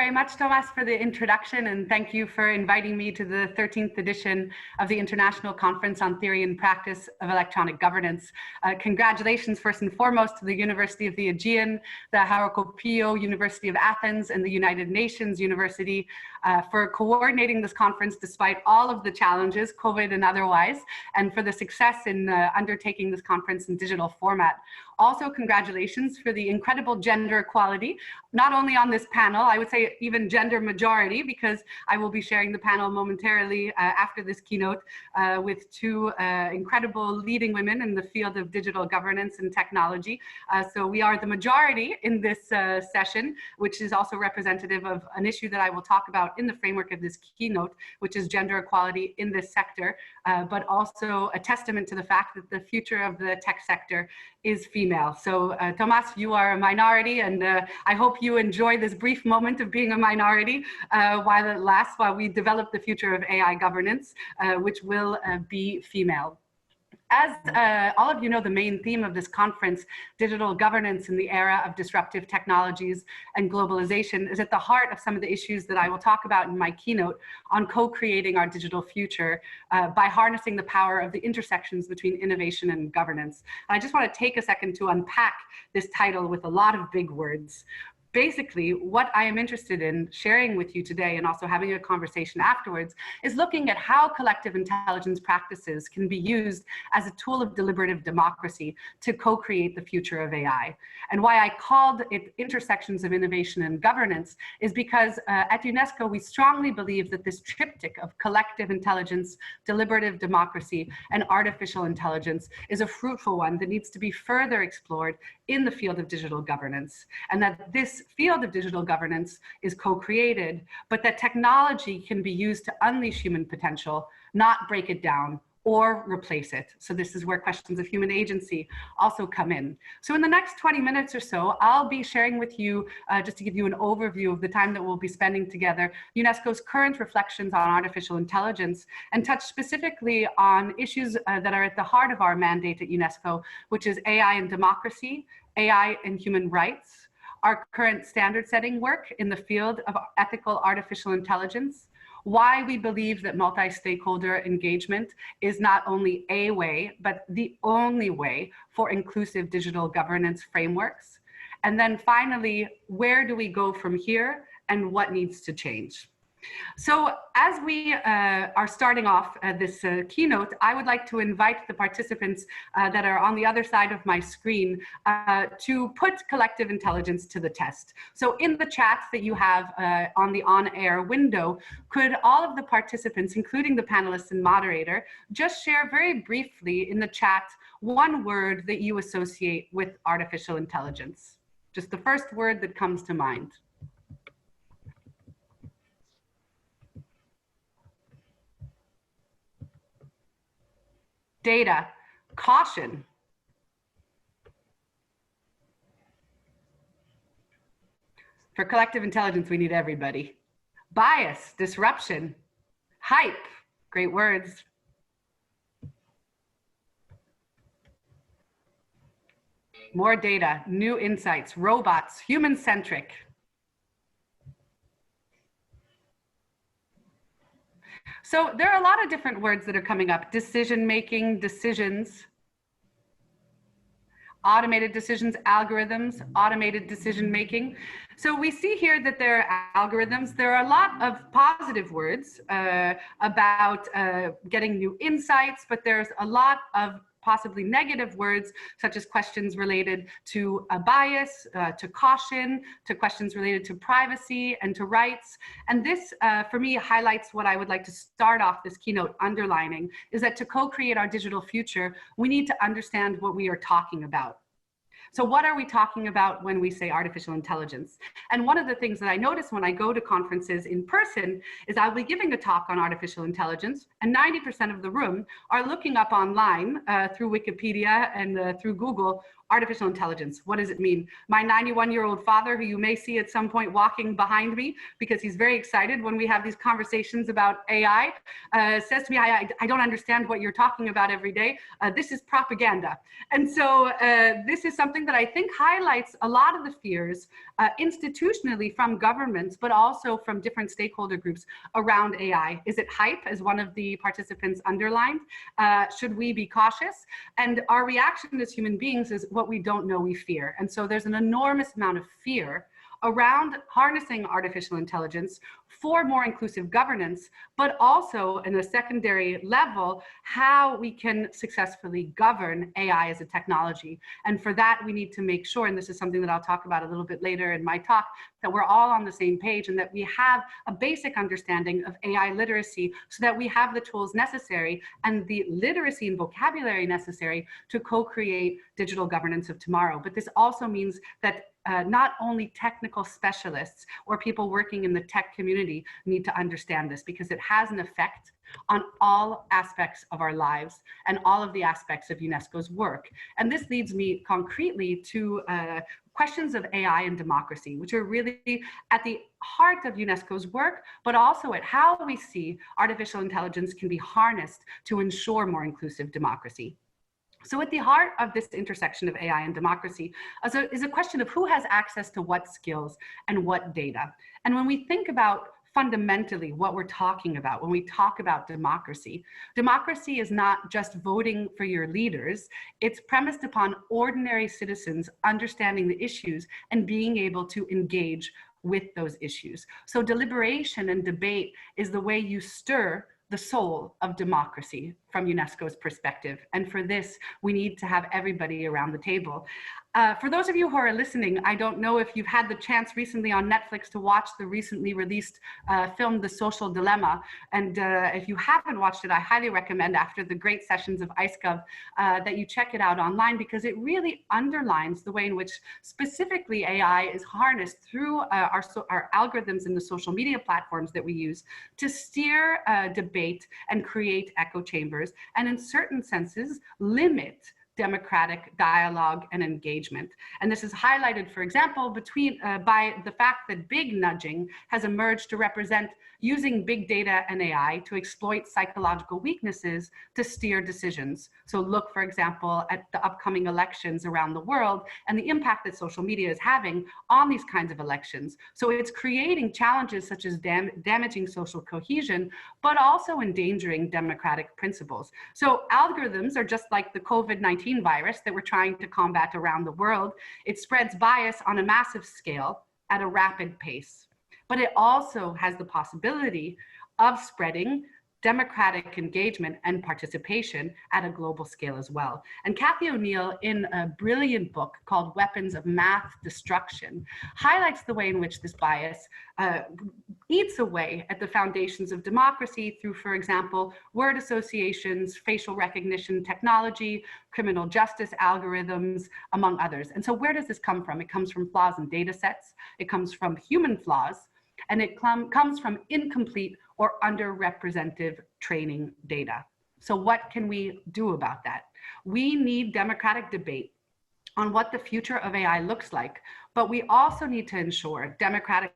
very much, Thomas, for the introduction, and thank you for inviting me to the 13th edition of the International Conference on Theory and Practice of Electronic Governance. Congratulations, first and foremost, to the University of the Aegean, the Harrokoppio University of Athens, and the United Nations University for coordinating this conference despite all of the challenges, COVID and otherwise, and for the success in undertaking this conference in digital format. Also, congratulations for the incredible gender equality, not only on this panel, I would say even gender majority, because I will be sharing the panel momentarily after this keynote with two incredible leading women in the field of digital governance and technology. So we are the majority in this session, which is also representative of an issue that I will talk about in the framework of this keynote, which is gender equality in this sector, but also a testament to the fact that the future of the tech sector is female. So Thomas, you are a minority, and I hope you enjoy this brief moment of being a minority while it lasts, while we develop the future of AI governance, which will be female. As all of you know, the main theme of this conference, digital governance in the era of disruptive technologies and globalization, is at the heart of some of the issues that I will talk about in my keynote on co-creating our digital future by harnessing the power of the intersections between innovation and governance. And I just want to take a second to unpack this title with a lot of big words. Basically, what I am interested in sharing with you today, and also having a conversation afterwards, is looking at how collective intelligence practices can be used as a tool of deliberative democracy to co-create the future of AI. And why I called it intersections of innovation and governance is because at UNESCO, we strongly believe that this triptych of collective intelligence, deliberative democracy, and artificial intelligence is a fruitful one that needs to be further explored in the field of digital governance, and that this field of digital governance is co-created, but that technology can be used to unleash human potential, not break it down or replace it. So this is where questions of human agency also come in. So in the next 20 minutes or so, I'll be sharing with you, just to give you an overview of the time that we'll be spending together, UNESCO's current reflections on artificial intelligence, and touch specifically on issues that are at the heart of our mandate at UNESCO, which is AI and democracy, AI and human rights, our current standard setting work in the field of ethical artificial intelligence, why we believe that multi-stakeholder engagement is not only a way, but the only way for inclusive digital governance frameworks. And then finally, where do we go from here and what needs to change? So as we are starting off this keynote, I would like to invite the participants that are on the other side of my screen to put collective intelligence to the test. So in the chat that you have on the on-air window, could all of the participants, including the panelists and moderator, just share very briefly in the chat one word that you associate with artificial intelligence? Just the first word that comes to mind. Data, caution. For collective intelligence, we need everybody. Bias, disruption, hype, great words. More data, new insights, robots, human-centric. So there are a lot of different words that are coming up. Decision-making, decisions, automated decisions, algorithms, automated decision-making. So we see here that there are algorithms. There are a lot of positive words about getting new insights, but there's a lot of possibly negative words, such as questions related to a bias, to caution, to questions related to privacy and to rights. And this, for me, highlights what I would like to start off this keynote underlining, is that to co-create our digital future, we need to understand what we are talking about. So what are we talking about when we say artificial intelligence? And one of the things that I notice when I go to conferences in person is I'll be giving a talk on artificial intelligence, and 90% of the room are looking up online through Wikipedia and through Google, artificial intelligence. What does it mean? My 91-year-old father, who you may see at some point walking behind me because he's very excited when we have these conversations about AI, says to me, I don't understand what you're talking about every day. This is propaganda. And so this is something that I think highlights a lot of the fears institutionally from governments, but also from different stakeholder groups around AI. Is it hype, as one of the participants underlined? Should we be cautious? And our reaction as human beings is what we don't know, we fear. And so there's an enormous amount of fear around harnessing artificial intelligence for more inclusive governance, but also in a secondary level, how we can successfully govern AI as a technology. And for that, we need to make sure, and this is something that I'll talk about a little bit later in my talk, that we're all on the same page and that we have a basic understanding of AI literacy so that we have the tools necessary and the literacy and vocabulary necessary to co-create digital governance of tomorrow. But this also means that not only technical specialists or people working in the tech community need to understand this, because it has an effect on all aspects of our lives and all of the aspects of UNESCO's work. And this leads me concretely to questions of AI and democracy, which are really at the heart of UNESCO's work, but also at how we see artificial intelligence can be harnessed to ensure more inclusive democracy. So at the heart of this intersection of AI and democracy is a question of who has access to what skills and what data. And when we think about fundamentally what we're talking about when we talk about democracy, democracy is not just voting for your leaders. It's premised upon ordinary citizens understanding the issues and being able to engage with those issues. So deliberation and debate is the way you stir the soul of democracy from UNESCO's perspective. And for this, we need to have everybody around the table. For those of you who are listening, I don't know if you've had the chance recently on Netflix to watch the recently released film, The Social Dilemma. And if you haven't watched it, I highly recommend, after the great sessions of ICEGOV, that you check it out online, because it really underlines the way in which specifically AI is harnessed through our algorithms in the social media platforms that we use to steer debate and create echo chambers, and in certain senses, limit democratic dialogue and engagement. And this is highlighted, for example, by the fact that big nudging has emerged to represent using big data and AI to exploit psychological weaknesses to steer decisions. So look, for example, at the upcoming elections around the world and the impact that social media is having on these kinds of elections. So it's creating challenges such as damaging social cohesion, but also endangering democratic principles. So algorithms are just like the COVID-19 virus that we're trying to combat around the world. It spreads bias on a massive scale at a rapid pace. But it also has the possibility of spreading democratic engagement and participation at a global scale as well. And Cathy O'Neill, in a brilliant book called Weapons of Math Destruction, highlights the way in which this bias eats away at the foundations of democracy through, for example, word associations, facial recognition technology, criminal justice algorithms, among others. And so where does this come from? It comes from flaws in data sets, it comes from human flaws, and it comes from incomplete or underrepresented training data. So what can we do about that? We need democratic debate on what the future of AI looks like, but we also need to ensure democratic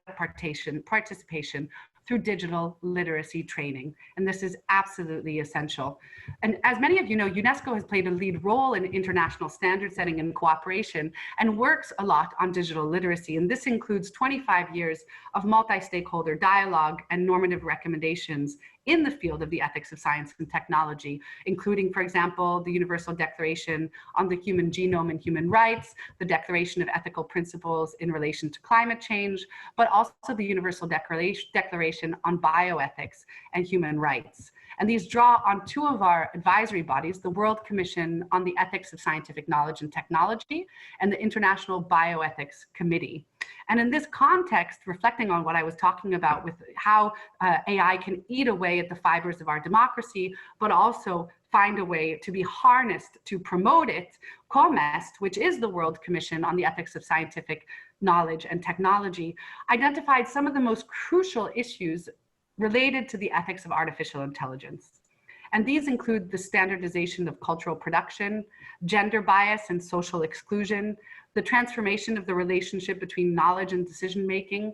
participation through digital literacy training. And this is absolutely essential. And as many of you know, UNESCO has played a lead role in international standard setting and cooperation and works a lot on digital literacy. And this includes 25 years of multi-stakeholder dialogue and normative recommendations in the field of the ethics of science and technology, including, for example, the Universal Declaration on the Human Genome and Human Rights, the Declaration of Ethical Principles in relation to climate change, but also the Universal Declaration on Bioethics and Human Rights. And these draw on two of our advisory bodies, the World Commission on the Ethics of Scientific Knowledge and Technology and the International Bioethics Committee. And in this context, reflecting on what I was talking about with how AI can eat away at the fibers of our democracy, but also find a way to be harnessed to promote it, COMEST, which is the World Commission on the Ethics of Scientific Knowledge and Technology, identified some of the most crucial issues related to the ethics of artificial intelligence. And these include the standardization of cultural production, gender bias and social exclusion, the transformation of the relationship between knowledge and decision-making,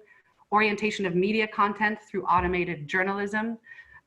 orientation of media content through automated journalism,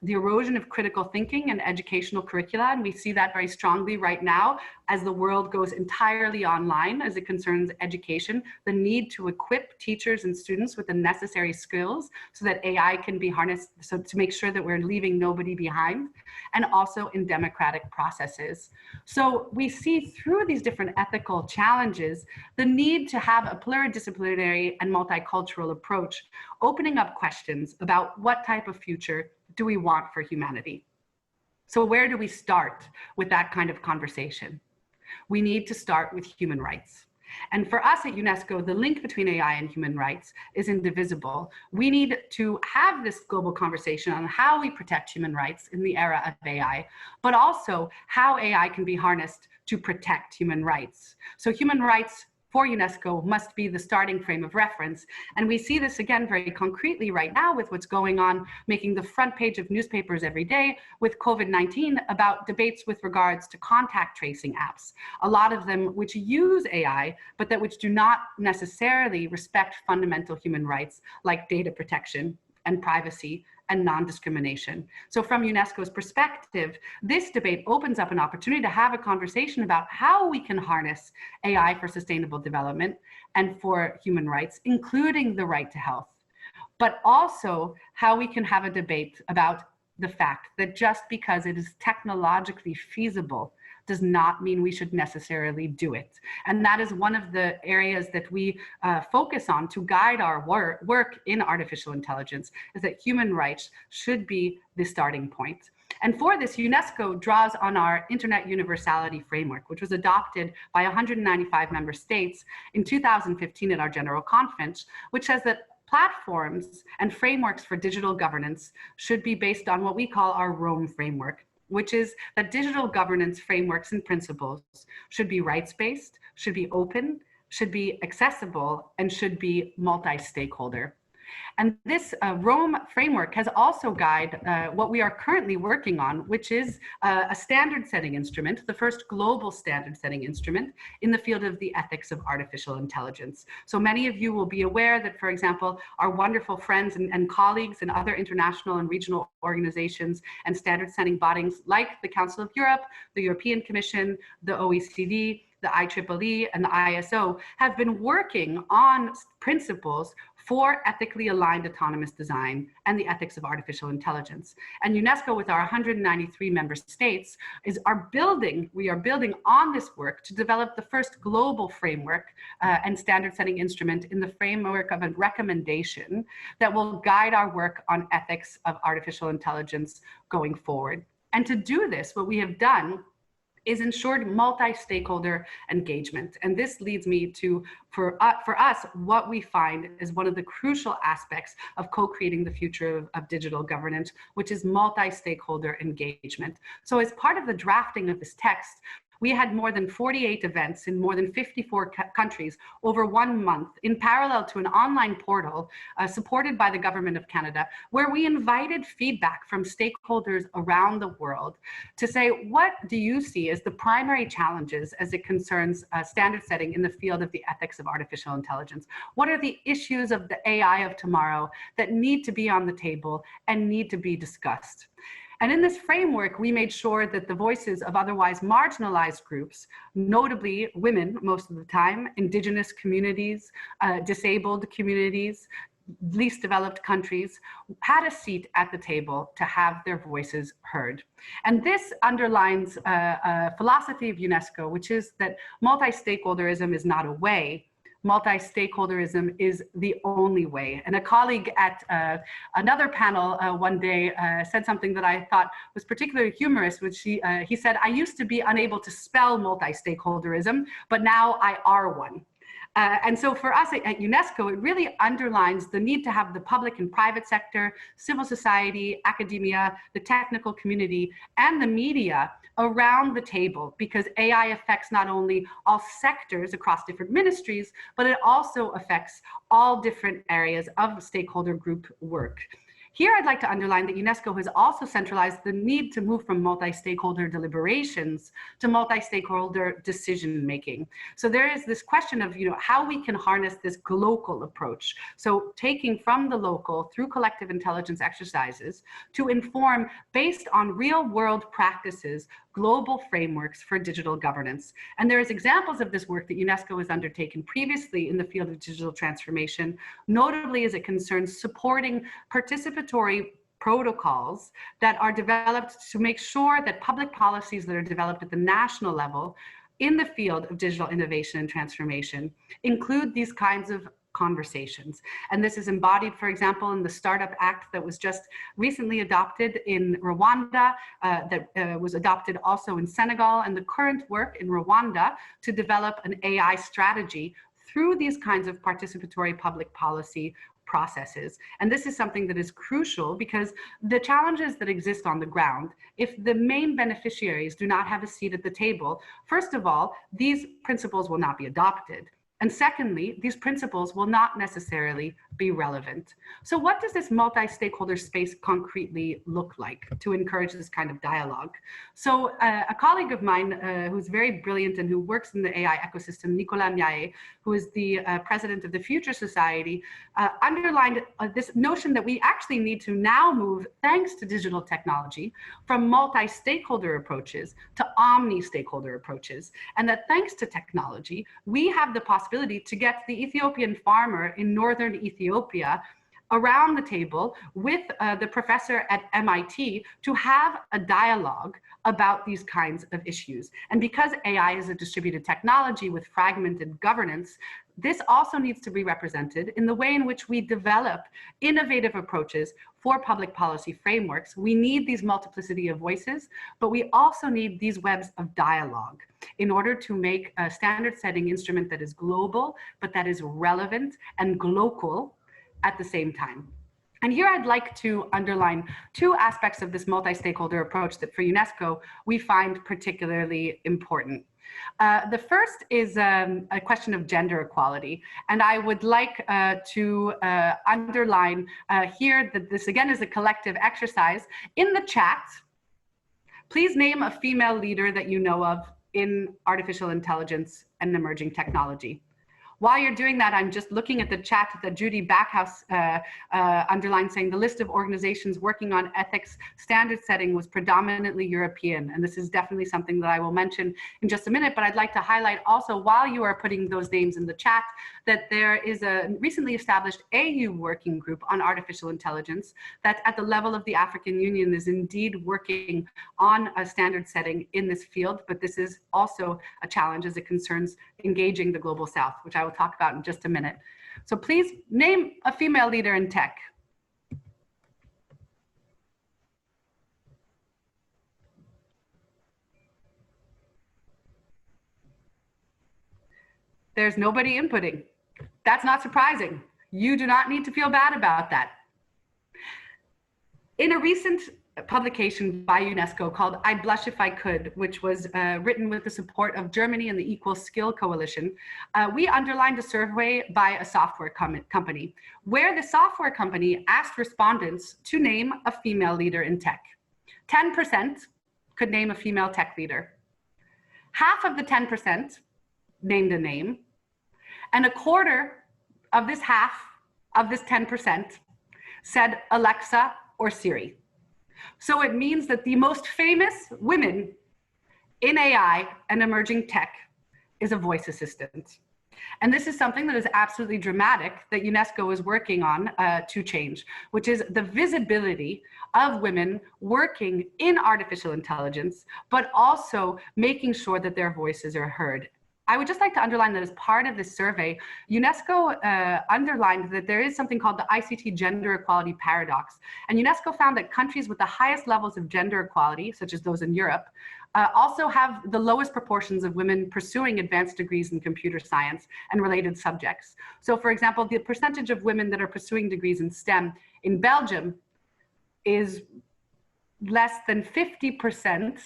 the erosion of critical thinking and educational curricula, and we see that very strongly right now as the world goes entirely online as it concerns education, the need to equip teachers and students with the necessary skills so that AI can be harnessed, so to make sure that we're leaving nobody behind, and also in democratic processes. So we see through these different ethical challenges, the need to have a pluridisciplinary and multicultural approach, opening up questions about what type of future do we want for humanity? So where do we start with that kind of conversation? We need to start with human rights. And for us at UNESCO, the link between AI and human rights is indivisible. We need to have this global conversation on how we protect human rights in the era of AI, but also how AI can be harnessed to protect human rights. So human rights for UNESCO must be the starting frame of reference. And we see this again very concretely right now with what's going on, making the front page of newspapers every day with COVID-19 about debates with regards to contact tracing apps. A lot of them which use AI, but that which do not necessarily respect fundamental human rights like data protection and privacy and non-discrimination. So from UNESCO's perspective, this debate opens up an opportunity to have a conversation about how we can harness AI for sustainable development and for human rights, including the right to health, but also how we can have a debate about the fact that just because it is technologically feasible does not mean we should necessarily do it. And that is one of the areas that we focus on to guide our work in artificial intelligence, is that human rights should be the starting point. And for this, UNESCO draws on our Internet Universality Framework, which was adopted by 195 member states in 2015 at our General Conference, which says that platforms and frameworks for digital governance should be based on what we call our Rome framework, which is that digital governance frameworks and principles should be rights-based, should be open, should be accessible, and should be multi-stakeholder. And this Rome framework has also guided what we are currently working on, which is a standard setting instrument, the first global standard setting instrument in the field of the ethics of artificial intelligence. So many of you will be aware that, for example, our wonderful friends and colleagues in other international and regional organizations and standard setting bodies like the Council of Europe, the European Commission, the OECD, the IEEE, and the ISO have been working on principles for ethically aligned autonomous design and the ethics of artificial intelligence. And UNESCO, with our 193 member states, we are building on this work to develop the first global framework and standard setting instrument in the framework of a recommendation that will guide our work on ethics of artificial intelligence going forward. And to do this, what we have done is ensured multi-stakeholder engagement. And this leads me to, for us, what we find is one of the crucial aspects of co-creating the future of digital governance, which is multi-stakeholder engagement. So as part of the drafting of this text, we had more than 48 events in more than 54 countries over 1 month in parallel to an online portal supported by the Government of Canada, where we invited feedback from stakeholders around the world to say, what do you see as the primary challenges as it concerns standard setting in the field of the ethics of artificial intelligence? What are the issues of the AI of tomorrow that need to be on the table and need to be discussed? And in this framework, we made sure that the voices of otherwise marginalized groups, notably women most of the time, indigenous communities, disabled communities, least developed countries, had a seat at the table to have their voices heard. And this underlines a philosophy of UNESCO, which is that multi-stakeholderism is not a way. Multi-stakeholderism is the only way. And a colleague at another panel one day said something that I thought was particularly humorous, which he said, I used to be unable to spell multi-stakeholderism, but now I are one. And so for us at UNESCO, it really underlines the need to have the public and private sector, civil society, academia, the technical community, and the media around the table, because AI affects not only all sectors across different ministries, but it also affects all different areas of stakeholder group work. Here, I'd like to underline that UNESCO has also centralized the need to move from multi-stakeholder deliberations to multi-stakeholder decision-making. So there is this question of, how we can harness this global approach. So taking from the local through collective intelligence exercises to inform based on real-world practices, global frameworks for digital governance. And there's examples of this work that UNESCO has undertaken previously in the field of digital transformation, notably as it concerns supporting participatory protocols that are developed to make sure that public policies that are developed at the national level in the field of digital innovation and transformation include these kinds of conversations. And this is embodied, for example, in the Startup Act that was just recently adopted in Rwanda, that was adopted also in Senegal, and the current work in Rwanda to develop an AI strategy through these kinds of participatory public policy processes. And this is something that is crucial because the challenges that exist on the ground, if the main beneficiaries do not have a seat at the table, first of all, these principles will not be adopted. And secondly, these principles will not necessarily be relevant. So what does this multi-stakeholder space concretely look like to encourage this kind of dialogue? So a colleague of mine who's very brilliant and who works in the AI ecosystem, Nicolas Miaé, who is the president of the Future Society, underlined this notion that we actually need to now move, thanks to digital technology, from multi-stakeholder approaches to omni-stakeholder approaches. And that thanks to technology, we have the possibility to get the Ethiopian farmer in northern Ethiopia around the table with the professor at MIT to have a dialogue about these kinds of issues. And because AI is a distributed technology with fragmented governance, this also needs to be represented in the way in which we develop innovative approaches for public policy frameworks. We need these multiplicity of voices, but we also need these webs of dialogue in order to make a standard setting instrument that is global, but that is relevant and global at the same time. And here I'd like to underline two aspects of this multi-stakeholder approach that for UNESCO we find particularly important. The first is a question of gender equality. And I would like to underline here that this again is a collective exercise. In the chat, please name a female leader that you know of in artificial intelligence and emerging technology. While you're doing that, I'm just looking at the chat that Judy Backhouse underlined, saying the list of organizations working on ethics standard setting was predominantly European. And this is definitely something that I will mention in just a minute, but I'd like to highlight also while you are putting those names in the chat, that there is a recently established AU working group on artificial intelligence that at the level of the African Union is indeed working on a standard setting in this field, but this is also a challenge as it concerns engaging the global South, which I will talk about in just a minute. So please name a female leader in tech. There's nobody inputting. That's not surprising. You do not need to feel bad about that. In a recent publication by UNESCO called I'd Blush If I Could, which was written with the support of Germany and the Equal Skill Coalition, we underlined a survey by a software company, where the software company asked respondents to name a female leader in tech. 10% could name a female tech leader. Half of the 10% named a name, and a quarter of this half of this 10% said Alexa or Siri. So it means that the most famous women in AI and emerging tech is a voice assistant. And this is something that is absolutely dramatic that UNESCO is working on to change, which is the visibility of women working in artificial intelligence, but also making sure that their voices are heard. I would just like to underline that as part of this survey, UNESCO underlined that there is something called the ICT gender equality paradox. And UNESCO found that countries with the highest levels of gender equality, such as those in Europe, also have the lowest proportions of women pursuing advanced degrees in computer science and related subjects. So for example, the percentage of women that are pursuing degrees in STEM in Belgium is less than 50%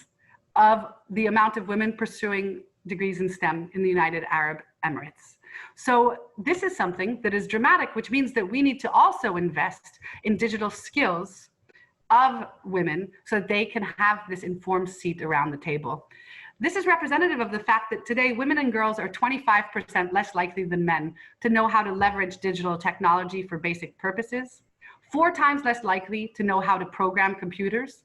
of the amount of women pursuing degrees in STEM in the United Arab Emirates. So this is something that is dramatic, which means that we need to also invest in digital skills of women so that they can have this informed seat around the table. This is representative of the fact that today women and girls are 25% less likely than men to know how to leverage digital technology for basic purposes, 4 times less likely to know how to program computers,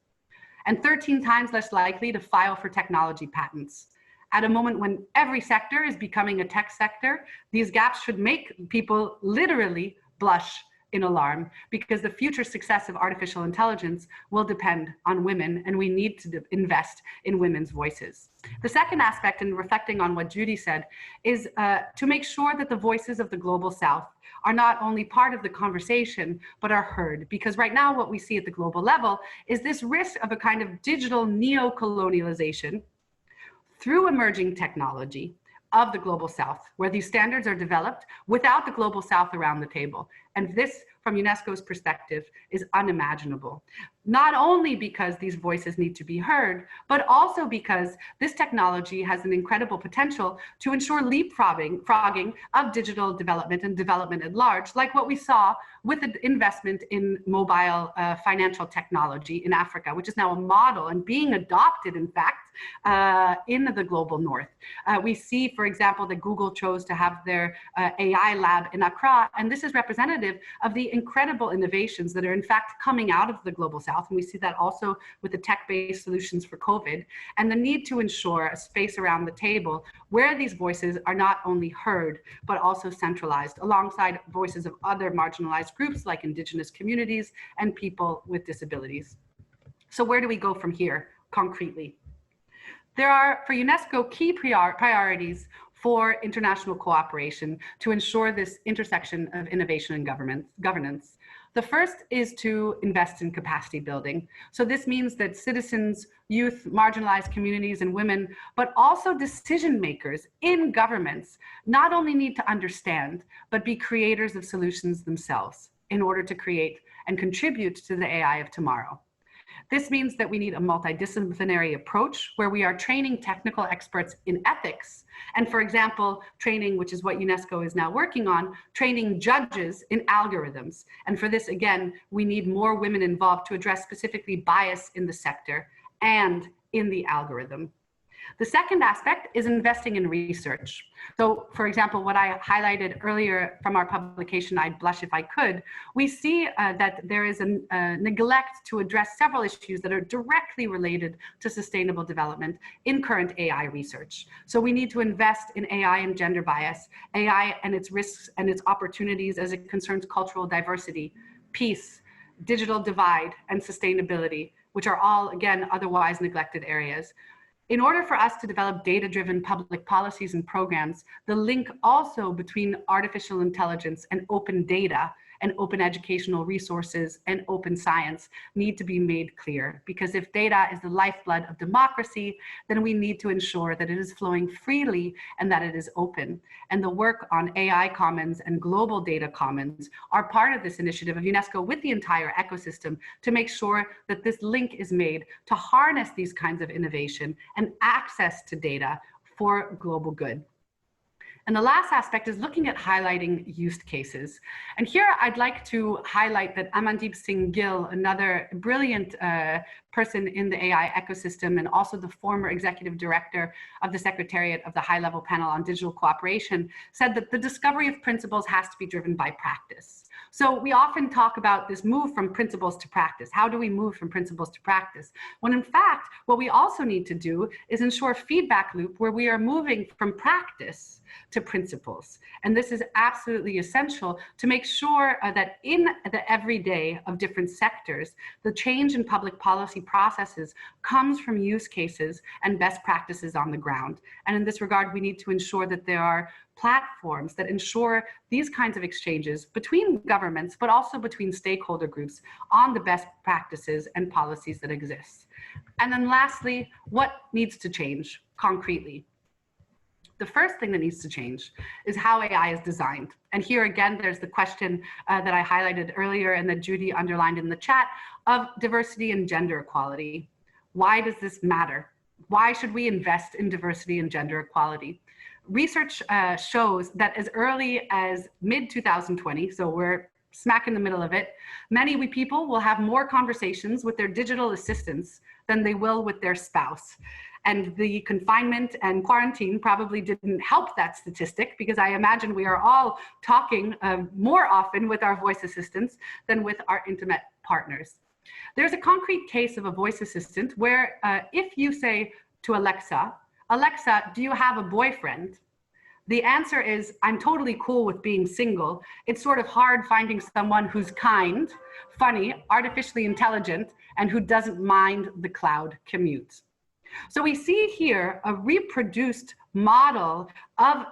and 13 times less likely to file for technology patents. At a moment when every sector is becoming a tech sector, these gaps should make people literally blush in alarm, because the future success of artificial intelligence will depend on women, and we need to invest in women's voices. The second aspect, in reflecting on what Judy said, is to make sure that the voices of the Global South are not only part of the conversation, but are heard. Because right now what we see at the global level is this risk of a kind of digital neo-colonialization through emerging technology of the Global South, where these standards are developed without the Global South around the table. And this, from UNESCO's perspective, is unimaginable. Not only because these voices need to be heard, but also because this technology has an incredible potential to ensure leapfrogging of digital development and development at large, like what we saw with the investment in mobile financial technology in Africa, which is now a model and being adopted, in fact, in the global north. We see, for example, that Google chose to have their AI lab in Accra, and this is representative of the incredible innovations that are in fact coming out of the Global South. And we see that also with the tech-based solutions for COVID, and the need to ensure a space around the table where these voices are not only heard, but also centralized alongside voices of other marginalized groups like Indigenous communities and people with disabilities. So where do we go from here concretely? There are, for UNESCO, key priorities for international cooperation to ensure this intersection of innovation and governance. The first is to invest in capacity building. So this means that citizens, youth, marginalized communities, and women, but also decision makers in governments, not only need to understand, but be creators of solutions themselves in order to create and contribute to the AI of tomorrow. This means that we need a multidisciplinary approach where we are training technical experts in ethics. And for example, training, which is what UNESCO is now working on, training judges in algorithms. And for this, again, we need more women involved to address specifically bias in the sector and in the algorithm. The second aspect is investing in research. So, for example, what I highlighted earlier from our publication, I'd Blush If I Could, we see that there is a neglect to address several issues that are directly related to sustainable development in current AI research. So we need to invest in AI and gender bias, AI and its risks and its opportunities as it concerns cultural diversity, peace, digital divide, and sustainability, which are all, again, otherwise neglected areas. In order for us to develop data-driven public policies and programs, the link also between artificial intelligence and open data and open educational resources and open science need to be made clear. Because if data is the lifeblood of democracy, then we need to ensure that it is flowing freely and that it is open. And the work on AI Commons and global data commons are part of this initiative of UNESCO with the entire ecosystem to make sure that this link is made to harness these kinds of innovation and access to data for global good. And the last aspect is looking at highlighting use cases. And here I'd like to highlight that Amandeep Singh Gill, another brilliant person in the AI ecosystem and also the former executive director of the Secretariat of the High-Level Panel on Digital Cooperation, said that the discovery of principles has to be driven by practice. So we often talk about this move from principles to practice. How do we move from principles to practice? When in fact, what we also need to do is ensure a feedback loop where we are moving from practice to principles. And this is absolutely essential to make sure that in the everyday of different sectors, the change in public policy processes comes from use cases and best practices on the ground. And in this regard, we need to ensure that there are platforms that ensure these kinds of exchanges between governments, but also between stakeholder groups on the best practices and policies that exist. And then lastly, what needs to change concretely? The first thing that needs to change is how AI is designed. And here again, there's the question that I highlighted earlier and that Judy underlined in the chat of diversity and gender equality. Why does this matter? Why should we invest in diversity and gender equality? research shows that as early as mid-2020, so we're smack in the middle of it, many people will have more conversations with their digital assistants than they will with their spouse. And the confinement and quarantine probably didn't help that statistic, because I imagine we are all talking more often with our voice assistants than with our intimate partners. There's a concrete case of a voice assistant where if you say to Alexa, Alexa, do you have a boyfriend? The answer is, I'm totally cool with being single. It's sort of hard finding someone who's kind, funny, artificially intelligent, and who doesn't mind the cloud commute. So we see here a reproduced model of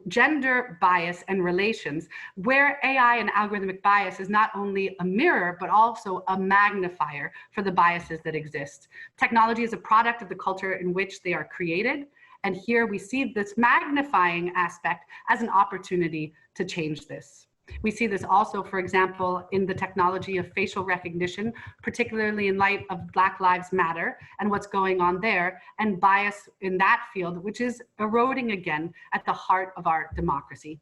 gender bias and relations, where AI and algorithmic bias is not only a mirror, but also a magnifier for the biases that exist. Technology is a product of the culture in which they are created. And here we see this magnifying aspect as an opportunity to change this. We see this also, for example, in the technology of facial recognition, particularly in light of Black Lives Matter and what's going on there, and bias in that field, which is eroding again at the heart of our democracy.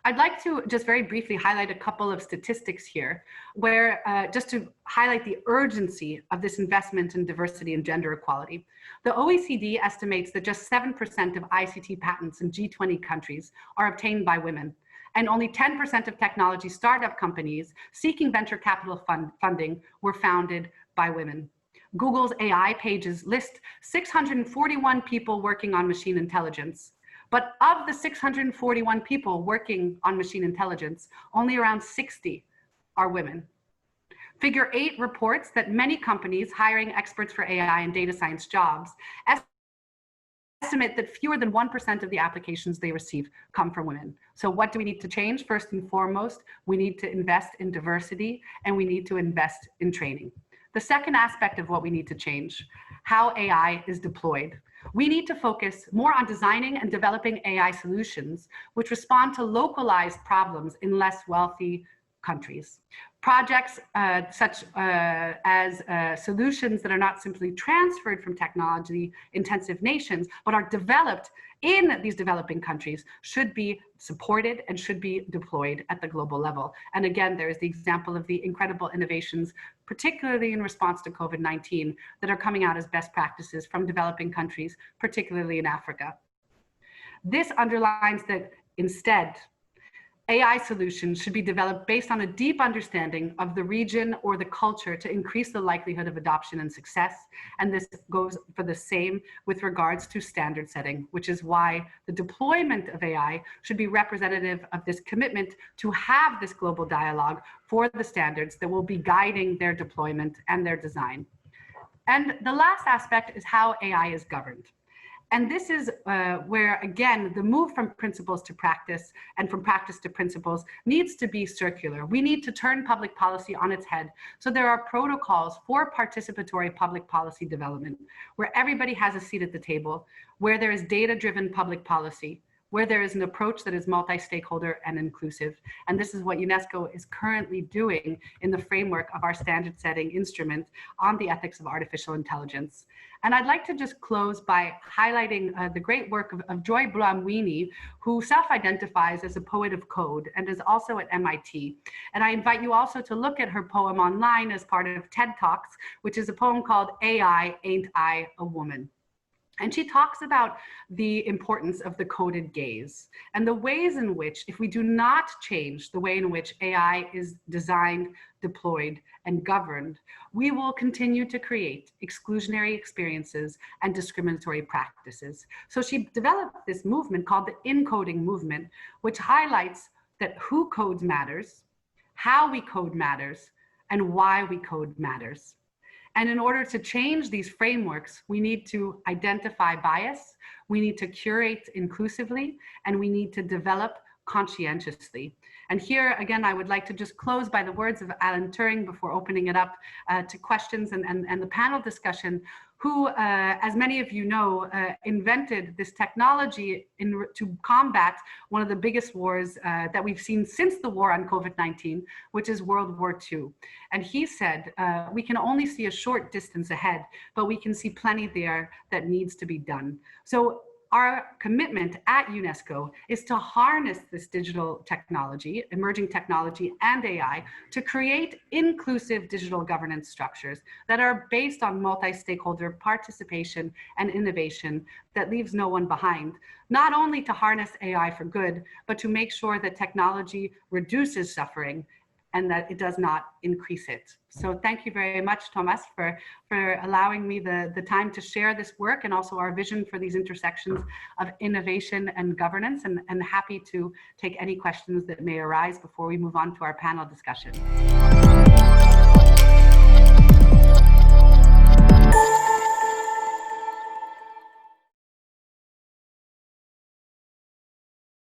I'd like to just very briefly highlight a couple of statistics here, where just to highlight the urgency of this investment in diversity and gender equality. The OECD estimates that just 7% of ICT patents in G20 countries are obtained by women, and only 10% of technology startup companies seeking venture capital funding were founded by women. Google's AI pages list 641 people working on machine intelligence. But of the 641 people working on machine intelligence, only around 60 are women. Figure 8 reports that many companies hiring experts for AI and data science jobs estimate that fewer than 1% of the applications they receive come from women. So what do we need to change? First and foremost, we need to invest in diversity, and we need to invest in training. The second aspect of what we need to change, how AI is deployed. We need to focus more on designing and developing AI solutions which respond to localized problems in less wealthy countries. Projects such as solutions that are not simply transferred from technology-intensive nations, but are developed in these developing countries, should be supported and should be deployed at the global level. And again, there is the example of the incredible innovations, particularly in response to COVID-19, that are coming out as best practices from developing countries, particularly in Africa. This underlines that instead, AI solutions should be developed based on a deep understanding of the region or the culture to increase the likelihood of adoption and success. And this goes for the same with regards to standard setting, which is why the deployment of AI should be representative of this commitment to have this global dialogue for the standards that will be guiding their deployment and their design. And the last aspect is how AI is governed. And this is where, again, the move from principles to practice and from practice to principles needs to be circular. We need to turn public policy on its head. So there are protocols for participatory public policy development, where everybody has a seat at the table, where there is data-driven public policy, where there is an approach that is multi-stakeholder and inclusive. And this is what UNESCO is currently doing in the framework of our standard setting instrument on the ethics of artificial intelligence. And I'd like to just close by highlighting the great work of Joy Buolamwini, who self-identifies as a poet of code and is also at MIT. And I invite you also to look at her poem online as part of TED Talks, which is a poem called AI, Ain't I a Woman? And she talks about the importance of the coded gaze and the ways in which, if we do not change the way in which AI is designed, deployed, and governed, we will continue to create exclusionary experiences and discriminatory practices. So she developed this movement called the encoding movement, which highlights that who codes matters, how we code matters, and why we code matters. And in order to change these frameworks, we need to identify bias, we need to curate inclusively, and we need to develop conscientiously. And here, again, I would like to just close by the words of Alan Turing before opening it up to questions and the panel discussion, who, as many of you know, invented this technology to combat one of the biggest wars that we've seen since the war on COVID-19, which is World War II. And he said, we can only see a short distance ahead, but we can see plenty there that needs to be done. So Our commitment at UNESCO is to harness this digital technology, emerging technology, and AI to create inclusive digital governance structures that are based on multi-stakeholder participation and innovation that leaves no one behind, not only to harness AI for good, but to make sure that technology reduces suffering and that it does not increase it. So thank you very much, Thomas, for allowing me the time to share this work and also our vision for these intersections of innovation and governance, and happy to take any questions that may arise before we move on to our panel discussion.